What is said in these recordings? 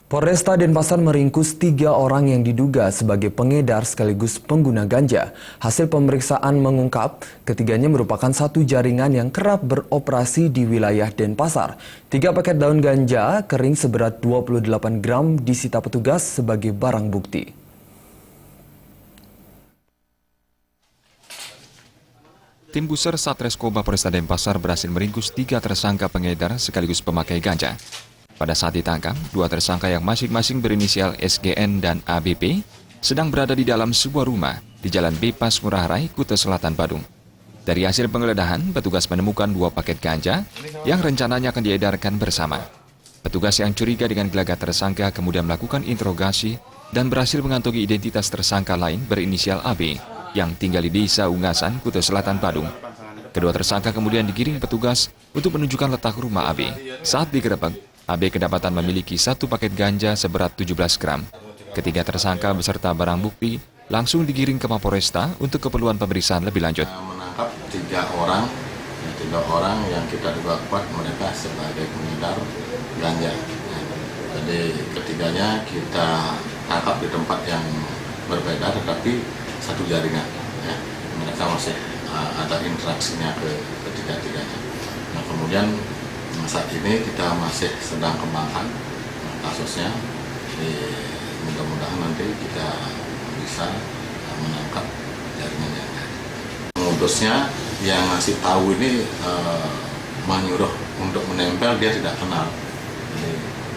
Polresta Denpasar meringkus 3 orang yang diduga sebagai pengedar sekaligus pengguna ganja. Hasil pemeriksaan mengungkap ketiganya merupakan satu jaringan yang kerap beroperasi di wilayah Denpasar. 3 paket daun ganja kering seberat 28 gram disita petugas sebagai barang bukti. Tim Buser Satreskoba Polresta Denpasar berhasil meringkus 3 tersangka pengedar sekaligus pemakai ganja. Pada saat ditangkap, 2 tersangka yang masing-masing berinisial SGN dan ABP sedang berada di dalam sebuah rumah di Jalan Bypass Ngurah Rai, Kuta Selatan, Badung. Dari hasil penggeledahan, petugas menemukan 2 paket ganja yang rencananya akan diedarkan bersama. Petugas yang curiga dengan gelagat tersangka kemudian melakukan interogasi dan berhasil mengantongi identitas tersangka lain berinisial AB yang tinggal di Desa Ungasan, Kuta Selatan, Badung. Kedua tersangka kemudian digiring petugas untuk menunjukkan letak rumah AB. Saat digerebek, AB kedapatan memiliki 1 paket ganja seberat 17 gram. Ketiga tersangka beserta barang bukti langsung digiring ke Mapolresta untuk keperluan pemeriksaan lebih lanjut. Menangkap 3 orang yang kita duga kuat mereka sebagai pengedar ganja. Jadi ketiganya kita tangkap di tempat yang berbeda, tetapi satu jaringan. Mereka masih ada interaksinya ke ketiga-tiganya. Nah, kemudian saat ini kita masih sedang kembangkan kasusnya. Mudah-mudahan nanti kita bisa menangkap jaringannya. Modusnya yang ngasih tahu ini menyuruh untuk menempel, dia tidak kenal. Jadi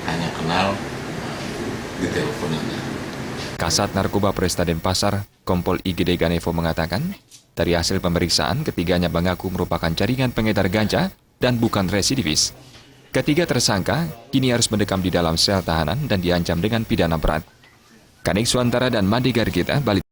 hanya kenal di telepon aja. Kasat Narkoba Polresta Denpasar, Kompol IGD Ganevo mengatakan, dari hasil pemeriksaan ketiganya mengaku merupakan jaringan pengedar ganja dan bukan residivis. Ketiga tersangka kini harus mendekam di dalam sel tahanan dan diancam dengan pidana berat. Kanik Suantara dan Mandi Gargita, Bali.